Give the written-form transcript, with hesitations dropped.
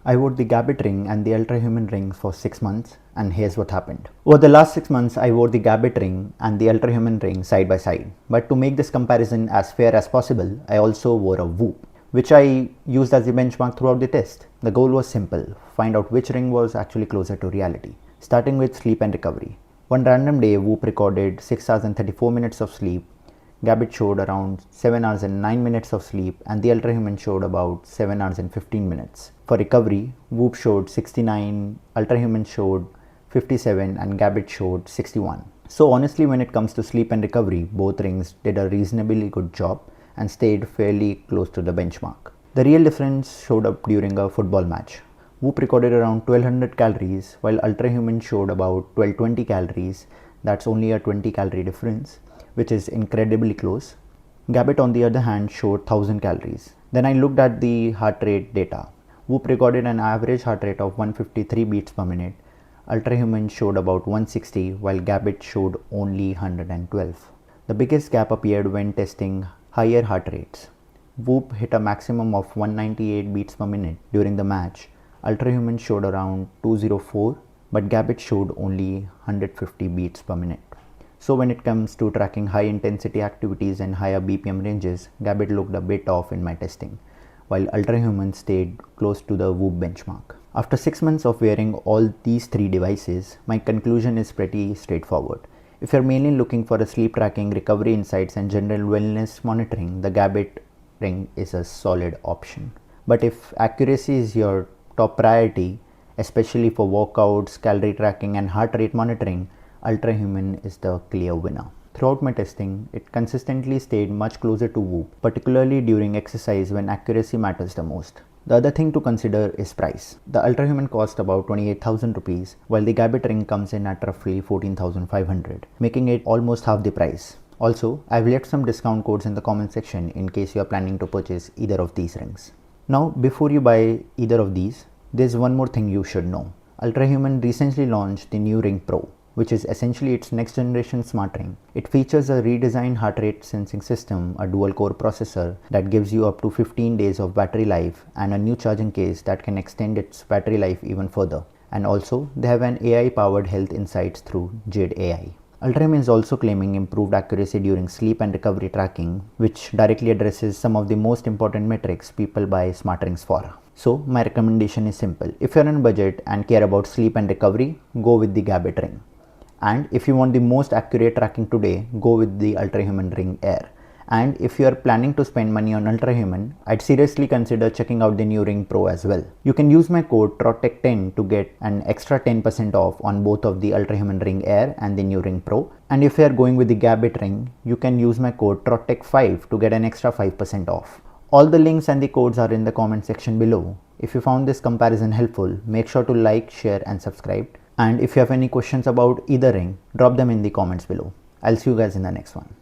I wore the Gabit Ring and the Ultrahuman Ring for 6 months, and here's what happened. Over the last 6 months, I wore the Gabit Ring and the Ultrahuman Ring side by side. But to make this comparison as fair as possible, I also wore a Whoop, which I used as the benchmark throughout the test. The goal was simple: find out which ring was actually closer to reality. Starting with sleep and recovery. One random day, Whoop recorded 6 hours and 34 minutes of sleep. Gabit showed around 7 hours and 9 minutes of sleep, and the Ultrahuman showed about 7 hours and 15 minutes. For recovery, Whoop showed 69, Ultrahuman showed 57, and Gabit showed 61. So honestly, when it comes to sleep and recovery, both rings did a reasonably good job and stayed fairly close to the benchmark. The real difference showed up during a football match. Whoop recorded around 1200 calories, while Ultrahuman showed about 1220 calories. That's only a 20 calorie difference, which is incredibly close. Gabit, on the other hand, showed 1000 calories. Then I looked at the heart rate data. Whoop recorded an average heart rate of 153 beats per minute. Ultrahuman showed about 160, while Gabit showed only 112. The biggest gap appeared when testing higher heart rates. Whoop hit a maximum of 198 beats per minute during the match. Ultrahuman showed around 204, but Gabit showed only 150 beats per minute. So when it comes to tracking high intensity activities and higher BPM ranges, Gabit looked a bit off in my testing, while Ultrahuman stayed close to the Whoop benchmark. After 6 months of wearing all these three devices, my conclusion is pretty straightforward. If you're mainly looking for a sleep tracking, recovery insights, and general wellness monitoring, the Gabit Ring is a solid option. But if accuracy is your top priority, especially for workouts, calorie tracking, and heart rate monitoring, Ultrahuman is the clear winner. Throughout my testing, it consistently stayed much closer to Whoop, particularly during exercise when accuracy matters the most. The other thing to consider is price. The Ultrahuman cost about 28,000 rupees, while the Gabit Ring comes in at roughly 14,500, making it almost half the price. Also, I've left some discount codes in the comment section in case you are planning to purchase either of these rings. Now, before you buy either of these, there's one more thing you should know. Ultrahuman recently launched the new Ring Pro, which is essentially its next generation smart ring. It features a redesigned heart rate sensing system, a dual core processor that gives you up to 15 days of battery life, and a new charging case that can extend its battery life even further. And also, they have an AI powered health insights through Jade AI. Ultrahuman is also claiming improved accuracy during sleep and recovery tracking, which directly addresses some of the most important metrics people buy smart rings for. So my recommendation is simple. If you're on a budget and care about sleep and recovery, go with the Gabit Ring. And if you want the most accurate tracking today, go with the Ultrahuman Ring Air. And if you are planning to spend money on Ultrahuman, I'd seriously consider checking out the new Ring Pro as well. You can use my code TROTTECH10 to get an extra 10% off on both of the Ultrahuman Ring Air and the new Ring Pro. And if you are going with the Gabit Ring, you can use my code TROTTECH5 to get an extra 5% off. All the links and the codes are in the comment section below. If you found this comparison helpful, make sure to like, share, and subscribe. And if you have any questions about either ring, drop them in the comments below. I'll see you guys in the next one.